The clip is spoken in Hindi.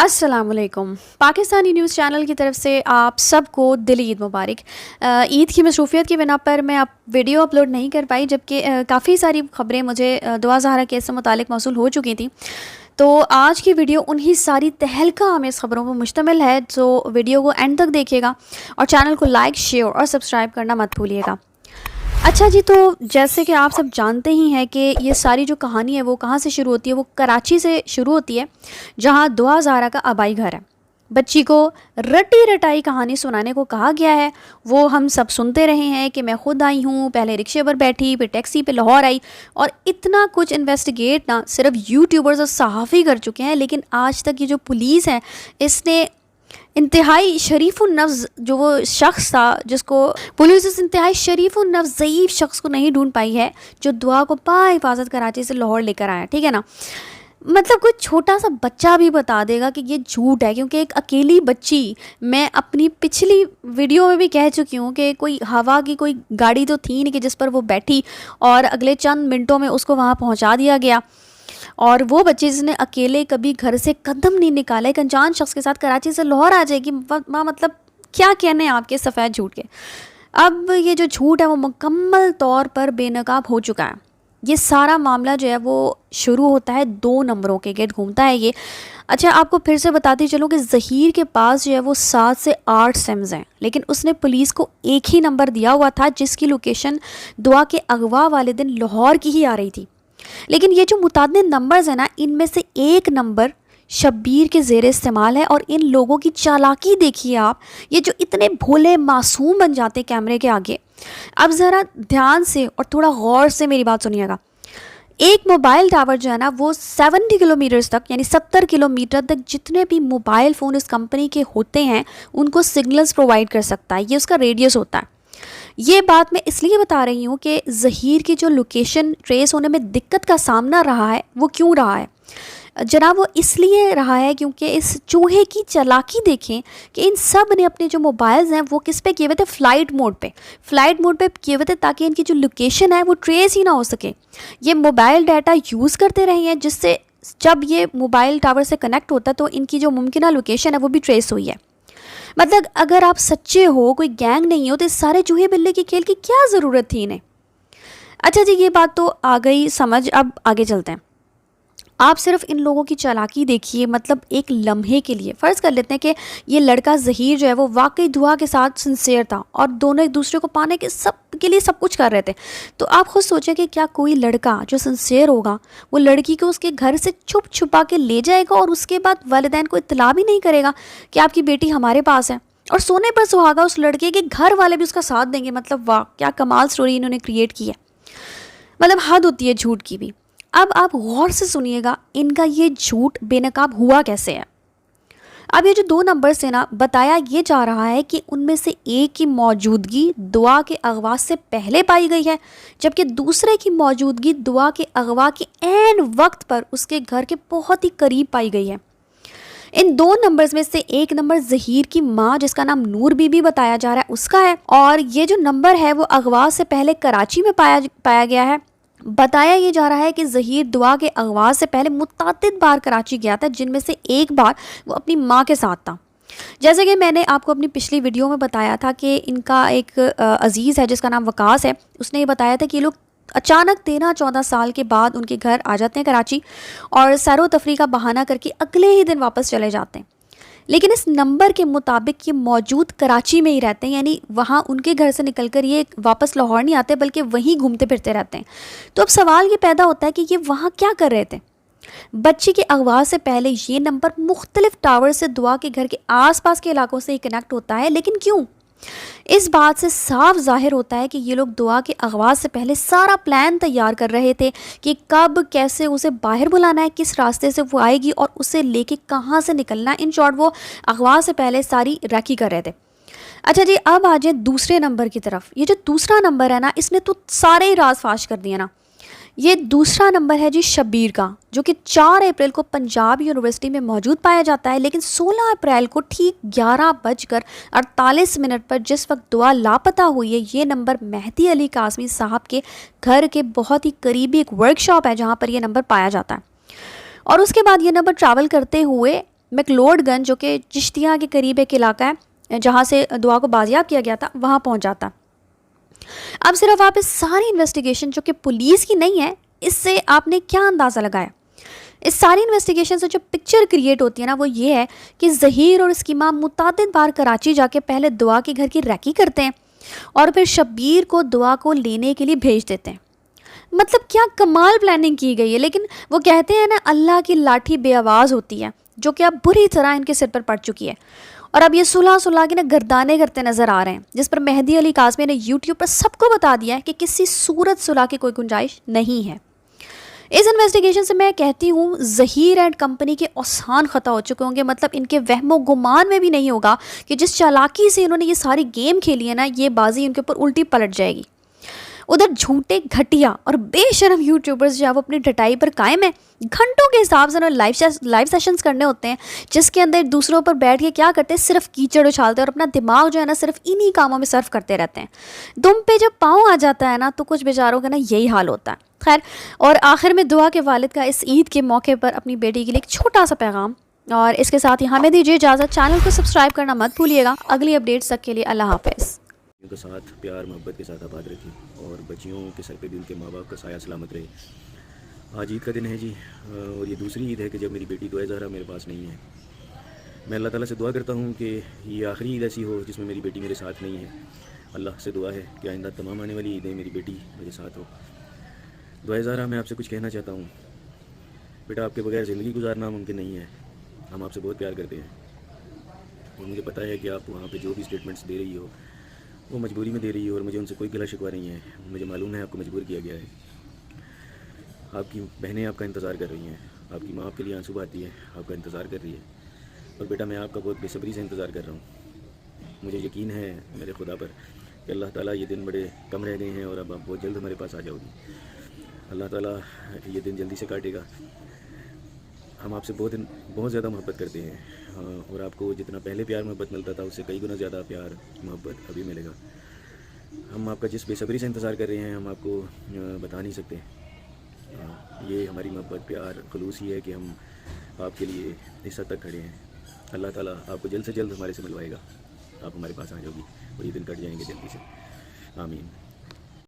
अस्सलामुअलैकुम। पाकिस्तानी न्यूज़ चैनल की तरफ से आप सबको दिली ईद मुबारक। ईद की मसरूफ़ियत की बिना पर मैं अब वीडियो अपलोड नहीं कर पाई, जबकि काफ़ी सारी ख़बरें मुझे दुआ ज़हरा केस से मुतालिक मौसूल हो चुकी थी। तो आज की वीडियो उन्हीं सारी तहलका आमेज़ ख़बरों पर मुश्तमिल है, जो वीडियो को एंड तक देखिएगा और चैनल को लाइक, शेयर और सब्सक्राइब करना मत भूलिएगा। अच्छा जी, तो जैसे कि आप सब जानते ही हैं कि ये सारी जो कहानी है वो कहाँ से शुरू होती है। वो कराची से शुरू होती है, जहाँ दुआ ज़हरा का आबाई घर है। बच्ची को रटी रटाई कहानी सुनाने को कहा गया है। वो हम सब सुनते रहे हैं कि मैं खुद आई हूँ, पहले रिक्शे पर बैठी, फिर टैक्सी पे लाहौर आई, और इतना कुछ इन्वेस्टिगेट ना सिर्फ यूट्यूबर्स और सहाफ़ी कर चुके हैं। लेकिन आज तक ये जो पुलिस है, इसने इंतहाई शरीफुन्नफ्स जो वो शख्स था, जिसको पुलिस इस इंतहाई शरीफुन्नफ्स ज़ईफ़ शख्स को नहीं ढूंढ पाई है, जो दुआ को हिफाजत कराची से लाहौर लेकर आया। ठीक है ना, मतलब कोई छोटा सा बच्चा भी बता देगा कि ये झूठ है, क्योंकि एक अकेली बच्ची, मैं अपनी पिछली वीडियो में भी कह चुकी हूँ कि कोई हवा की कोई गाड़ी तो थी नहीं कि जिस पर वो बैठी और अगले चंद मिनटों में उसको वहाँ पहुँचा दिया गया। और वो बच्ची जिसने अकेले कभी घर से कदम नहीं निकाला, एक अनजान शख्स के साथ कराची से लाहौर आ जाएगी। माँ, मतलब क्या कहने आपके सफ़ेद झूठ के। अब ये जो झूठ है वो मुकम्मल तौर पर बेनकाब हो चुका है। ये सारा मामला जो है वो शुरू होता है 2 नंबरों के गेट घूमता है ये। अच्छा, आपको फिर से बताती चलूँ कि ज़हीर के पास जो है वो 7 से 8 सिम्स हैं, लेकिन उसने पुलिस को एक ही नंबर दिया हुआ था, जिसकी लोकेशन दुआ के अगवा वाले दिन लाहौर की ही आ रही थी। लेकिन ये जो मुतादिद नंबर्स हैं ना, इनमें से एक नंबर शब्बीर के ज़ेरे इस्तेमाल है। और इन लोगों की चालाकी देखिए आप, ये जो इतने भोले मासूम बन जाते हैं कैमरे के आगे। अब ज़रा ध्यान से और थोड़ा गौर से मेरी बात सुनिएगा। एक मोबाइल टावर जो है ना, वो 70 किलोमीटर्स तक, यानी 70 किलोमीटर तक जितने भी मोबाइल फ़ोन इस कंपनी के होते हैं उनको सिग्नल्स प्रोवाइड कर सकता है। ये उसका रेडियस होता है। ये बात मैं इसलिए बता रही हूँ कि ज़हीर की जो लोकेशन ट्रेस होने में दिक्कत का सामना रहा है, वो क्यों रहा है जनाब? वो इसलिए रहा है क्योंकि इस चूहे की चालाकी देखें कि इन सब ने अपने जो मोबाइल्स हैं वो किस पे किए हुए थे, फ़्लाइट मोड पे किए हुए थे, ताकि इनकी जो लोकेशन है वो ट्रेस ही ना हो सके। ये मोबाइल डाटा यूज़ करते रहे हैं, जिससे जब ये मोबाइल टावर से कनेक्ट होता है तो इनकी जो मुमकिन लोकेशन है वो भी ट्रेस हुई है। मतलब अगर आप सच्चे हो, कोई गैंग नहीं हो, तो इस सारे चूहे बिल्ले के खेल की क्या ज़रूरत थी इन्हें? अच्छा जी, ये बात तो आ गई समझ। अब आगे चलते हैं। आप सिर्फ इन लोगों की चालाकी देखिए। मतलब एक लम्हे के लिए फ़र्ज़ कर लेते हैं कि ये लड़का ज़हीर जो है वो वाकई दुआ के साथ सिंसियर था और दोनों एक दूसरे को पाने के लिए सब कुछ कर रहे थे। तो आप खुद सोचें कि क्या कोई लड़का जो सिंसियर होगा वो लड़की को उसके घर से छुप छुपा के ले जाएगा और उसके बाद वालिदैन को इत्तला भी नहीं करेगा कि आपकी बेटी हमारे पास है, और सोने पर सुहागा उस लड़के के घर वाले भी उसका साथ देंगे? मतलब वाह, क्या कमाल स्टोरी इन्होंने क्रिएट की है। मतलब हद होती है झूठ की भी। अब आप गौर से सुनिएगा, इनका ये झूठ बेनकाब हुआ कैसे है। अब ये जो 2 नंबर्स हैं ना, बताया ये जा रहा है कि उनमें से एक की मौजूदगी दुआ के अगवा से पहले पाई गई है, जबकि दूसरे की मौजूदगी दुआ के अगवा के ऐन वक्त पर उसके घर के बहुत ही करीब पाई गई है। इन 2 नंबर्स में से एक नंबर ज़हीर की माँ, जिसका नाम नूर बीबी बताया जा रहा है, उसका है, और ये जो नंबर है वो अगवा से पहले कराची में पाया गया है। बताया ये जा रहा है कि ज़हीर दुआ के अगवा से पहले मुतअद्दिद बार कराची गया था, जिनमें से एक बार वो अपनी माँ के साथ था। जैसे कि मैंने आपको अपनी पिछली वीडियो में बताया था कि इनका एक अजीज़ है जिसका नाम वकास है, उसने ये बताया था कि ये लोग अचानक 13-14 साल के बाद उनके घर आ जाते हैं कराची, और सैरो तफरी का बहाना करके अगले ही दिन वापस चले जाते हैं। लेकिन इस नंबर के मुताबिक ये मौजूद कराची में ही रहते हैं, यानी वहाँ उनके घर से निकलकर ये वापस लाहौर नहीं आते, बल्कि वहीं घूमते फिरते रहते हैं। तो अब सवाल ये पैदा होता है कि ये वहाँ क्या कर रहे थे? बच्ची के अगवा से पहले ये नंबर मुख्तलिफ टावर से दुआ के घर के आसपास के इलाकों से ही कनेक्ट होता है, लेकिन क्यों? इस बात से साफ जाहिर होता है कि ये लोग दुआ के अगवा से पहले सारा प्लान तैयार कर रहे थे कि कब कैसे उसे बाहर बुलाना है, किस रास्ते से वो आएगी और उसे लेके कहाँ से निकलना है। इन शॉर्ट वो अगवा से पहले सारी रैकी कर रहे थे। अच्छा जी, अब आ जाए दूसरे नंबर की तरफ। ये जो दूसरा नंबर है ना, इसने तो सारे ही राज फाश कर दिए ना। ये दूसरा नंबर है जी शब्बीर का, जो कि 4 अप्रैल को पंजाब यूनिवर्सिटी में मौजूद पाया जाता है। लेकिन 16 अप्रैल को ठीक 11:48 पर जिस वक्त दुआ लापता हुई है, ये नंबर मेहदी अली कासमी साहब के घर के बहुत ही करीबी एक वर्कशॉप है जहाँ पर यह नंबर पाया जाता है। और उसके बाद ये नंबर ट्रैवल करते हुए मैक्लोडगंज, जो कि चिश्तिया के करीब एक इलाका है जहाँ से दुआ को बाजियाब किया गया था, वहाँ पहुँच जाता। अब सिर्फ आप इस सारी इन्वेस्टिगेशन जो कि पुलिस की नहीं है, इससे आपने क्या अंदाज़ा लगाया? इस सारी इन्वेस्टिगेशन से जो पिक्चर क्रिएट होती है ना, वो ये है कि ज़हीर और उसकी माँ मुतअद्दिद बार कराची जाके पहले दुआ के घर की रैकी करते हैं और फिर शब्बीर को दुआ को लेने के लिए भेज देते हैं। मतलब क्या कमाल प्लानिंग की गई है। लेकिन वो कहते हैं ना, अल्लाह की लाठी बेआवाज़ होती है, जो कि अब बुरी तरह इनके सिर पर पड़ चुकी है। और अब ये सुलह सुलह के ना गर्दाने करते नज़र आ रहे हैं, जिस पर मेहदी अली काज़मी ने यूट्यूब पर सबको बता दिया है कि किसी सूरत सुलह की कोई गुंजाइश नहीं है। इस इन्वेस्टिगेशन से मैं कहती हूँ ज़हीर एंड कंपनी के औसान ख़ता हो चुके होंगे। मतलब इनके वहमो गुमान में भी नहीं होगा कि जिस चालाकी से इन्होंने ये सारी गेम खेली है ना, ये बाजी उनके ऊपर उल्टी पलट जाएगी। उधर झूठे, घटिया और बेशरम यूट्यूबर्स जो है वो अपनी डटाई पर कायम है। घंटों के हिसाब से उन्हें लाइव सेशंस करने होते हैं, जिसके अंदर दूसरों पर बैठ के क्या करते हैं, सिर्फ कीचड़ उछालते हैं और अपना दिमाग जो है ना सिर्फ इन्हीं कामों में सर्व करते रहते हैं। दुम पे जब पाँव आ जाता है ना, तो कुछ बेचारों का ना यही हाल होता है। खैर, और आखिर में दुआ के वालिद का इस ईद के मौके पर अपनी बेटी के लिए एक छोटा सा पैगाम, और इसके साथ ही हमें दीजिए इजाज़त। चैनल को सब्सक्राइब करना मत भूलिएगा। अगली अपडेट्स तक के लिए अल्लाह हाफ़िज़। उनके साथ प्यार मोहब्बत के साथ आबाद रखी और बच्चियों के सर पे भी उनके माँ बाप का साया सलामत रहे। आज ईद का दिन है जी, और ये दूसरी ईद है कि जब मेरी बेटी दुआ ज़हरा मेरे पास नहीं है। मैं अल्लाह ताला से दुआ करता हूँ कि ये आखिरी ईद ऐसी हो जिसमें मेरी बेटी मेरे साथ नहीं है। अल्लाह से दुआ है कि आइंदा तमाम आने वाली ईदें मेरी बेटी मेरे साथ हो। दुआ ज़हरा, मैं आपसे कुछ कहना चाहता हूँ। बेटा, आपके बगैर ज़िंदगी गुजारना मुमकिन नहीं है। हम आपसे बहुत प्यार करते हैं और मुझे पता है कि आप वहाँ पर जो भी स्टेटमेंट्स दे रही हो वो मजबूरी में दे रही है और मुझे उनसे कोई गिला शिकवा नहीं है। मुझे मालूम है आपको मजबूर किया गया है। आपकी बहनें आपका इंतज़ार कर रही हैं, आपकी माँ आपके लिए आंसू बहाती है, आपका इंतज़ार कर रही है। और बेटा, मैं आपका बहुत बेसब्री से इंतज़ार कर रहा हूँ। मुझे यकीन है मेरे खुदा पर कि अल्लाह ताला ये दिन बड़े कम रह गए हैं और अब आप बहुत जल्द हमारे पास आ जाओगी। अल्लाह ताला ये दिन जल्दी से काटेगा। हम आपसे बहुत ज़्यादा मोहब्बत करते हैं और आपको जितना पहले प्यार मोहब्बत मिलता था उससे कई गुना ज़्यादा प्यार मोहब्बत अभी मिलेगा। हम आपका जिस बेसब्री से इंतज़ार कर रहे हैं हम आपको बता नहीं सकते। ये हमारी मोहब्बत, प्यार, खुलूस ही है कि हम आपके लिए इस हद तक खड़े हैं। अल्लाह ताला आपको जल्द से जल्द हमारे से मिलवाएगा। आप हमारे पास आ जाओगी और ये दिन कट जाएंगे जल्दी से। आमीन।